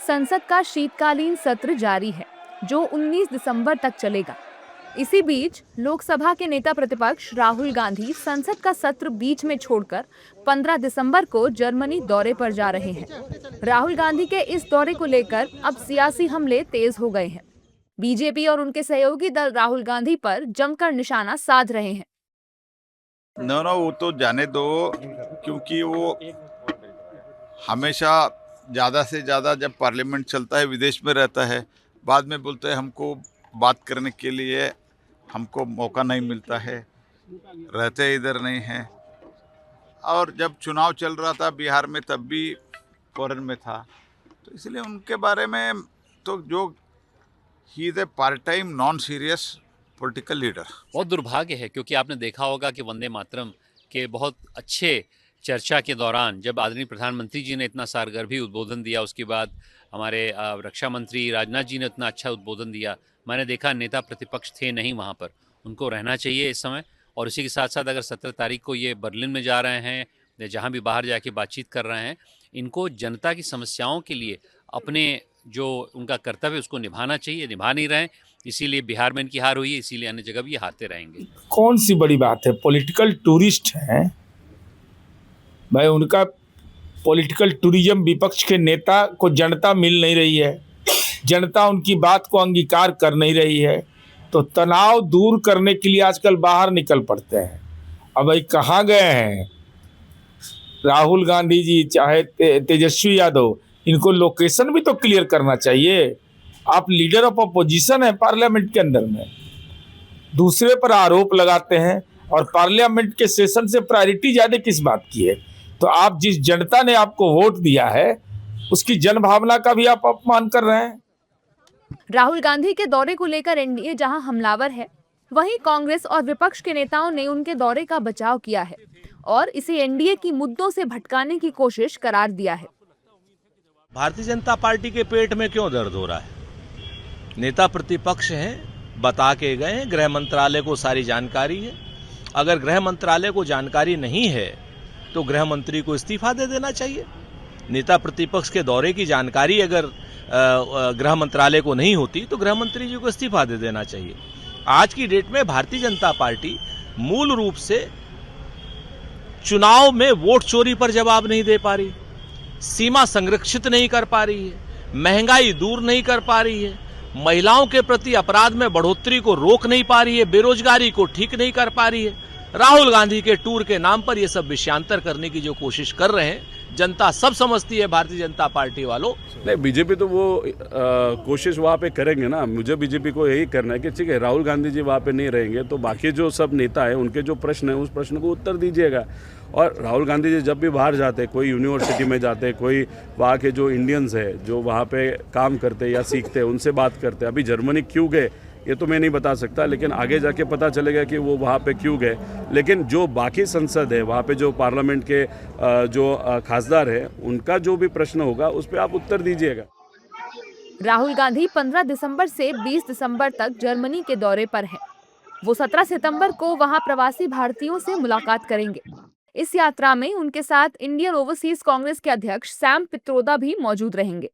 संसद का शीतकालीन सत्र जारी है, जो 19 दिसंबर तक चलेगा। इसी बीच लोकसभा के नेता प्रतिपक्ष राहुल गांधी संसद का सत्र बीच में छोड़कर 15 दिसंबर को जर्मनी दौरे पर जा रहे हैं। राहुल गांधी के इस दौरे को लेकर अब सियासी हमले तेज हो गए हैं। बीजेपी और उनके सहयोगी दल राहुल गांधी पर जमकर निशाना साध रहे हैं। ना वो तो जाने दो, क्योंकि वो हमेशा ज़्यादा से ज़्यादा जब पार्लियामेंट चलता है विदेश में रहता है, बाद में बोलते हैं हमको बात करने के लिए हमको मौका नहीं मिलता है, रहते इधर नहीं हैं। और जब चुनाव चल रहा था बिहार में तब भी फॉरेन में था, तो इसलिए उनके बारे में तो जो he is a part time non serious political leader. बहुत दुर्भाग्य है, क्योंकि आपने देखा होगा कि वंदे मातरम के बहुत अच्छे चर्चा के दौरान जब आदरणीय प्रधानमंत्री जी ने इतना सारगर्भी उद्बोधन दिया, उसके बाद हमारे रक्षा मंत्री राजनाथ जी ने इतना अच्छा उद्बोधन दिया, मैंने देखा नेता प्रतिपक्ष थे नहीं वहाँ पर। उनको रहना चाहिए इस समय। और इसी के साथ साथ अगर 17 तारीख को ये बर्लिन में जा रहे हैं या जहाँ भी बाहर जाके बातचीत कर रहे हैं, इनको जनता की समस्याओं के लिए अपने जो उनका कर्तव्य उसको निभाना चाहिए, निभा नहीं रहे हैं। इसीलिए बिहार में इनकी हार हुई है, इसीलिए अन्य जगह भी ये हारते रहेंगे। कौन सी बड़ी बात है, पॉलिटिकल टूरिस्ट हैं भाई। उनका पॉलिटिकल टूरिज्म विपक्ष के नेता को जनता मिल नहीं रही है, जनता उनकी बात को अंगीकार कर नहीं रही है, तो तनाव दूर करने के लिए आजकल बाहर निकल पड़ते हैं। अब भाई कहाँ गए हैं राहुल गांधी जी, चाहे तेजस्वी यादव, इनको लोकेशन भी तो क्लियर करना चाहिए। आप लीडर ऑफ अपोजिशन है पार्लियामेंट के अंदर में, दूसरे पर आरोप लगाते हैं और पार्लियामेंट के सेशन से प्रायोरिटी ज्यादा किस बात की है? तो आप जिस जनता ने आपको वोट दिया है उसकी जनभावना का भी आप अपमान कर रहे हैं। राहुल गांधी के दौरे को लेकर एनडीए जहां हमलावर है, वहीं कांग्रेस और विपक्ष के नेताओं ने उनके दौरे का बचाव किया है और इसे एनडीए की मुद्दों से भटकाने की कोशिश करार दिया है। भारतीय जनता पार्टी के पेट में क्यों दर्द हो रहा है? नेता प्रतिपक्ष हैं, बता के गए हैं, गृह मंत्रालय को सारी जानकारी है। अगर गृह मंत्रालय को जानकारी नहीं है तो गृह मंत्री को इस्तीफा दे देना चाहिए। नेता प्रतिपक्ष के दौरे की जानकारी अगर गृह मंत्रालय को नहीं होती तो गृह मंत्री जी को इस्तीफा दे देना चाहिए। आज की डेट में भारतीय जनता पार्टी मूल रूप से चुनाव में वोट चोरी पर जवाब नहीं दे पा रही, सीमा संरक्षित नहीं कर पा रही है, महंगाई दूर नहीं कर पा रही है, महिलाओं के प्रति अपराध में बढ़ोतरी को रोक नहीं पा रही है, बेरोजगारी को ठीक नहीं कर पा रही है। राहुल गांधी के टूर के नाम पर ये सब विषयांतर करने की जो कोशिश कर रहे हैं, जनता सब समझती है भारतीय जनता पार्टी वालों। नहीं, बीजेपी तो वो कोशिश वहाँ पे करेंगे ना। मुझे बीजेपी को यही करना है कि ठीक है, राहुल गांधी जी वहाँ पे नहीं रहेंगे तो बाकी जो सब नेता है उनके जो प्रश्न है उस प्रश्न को उत्तर दीजिएगा। और राहुल गांधी जी जब भी बाहर जाते, कोई यूनिवर्सिटी में जाते, कोई वहाँ के जो इंडियंस है जो वहाँ पे काम करते या सीखते, उनसे बात करते। अभी जर्मनी क्यों गए ये तो मैं नहीं बता सकता, लेकिन आगे जाके पता चलेगा कि वो वहाँ पे क्यों गए। लेकिन जो बाकी संसद है, वहाँ पे जो पार्लियामेंट के जो खासदार है, उनका जो भी प्रश्न होगा उस पर आप उत्तर दीजिएगा। राहुल गांधी 15 दिसंबर से 20 दिसंबर तक जर्मनी के दौरे पर हैं। वो 17 सितंबर को वहां प्रवासी भारतीयों से मुलाकात करेंगे। इस यात्रा में उनके साथ इंडियन ओवरसीज कांग्रेस के अध्यक्ष सैम पित्रोदा भी मौजूद रहेंगे।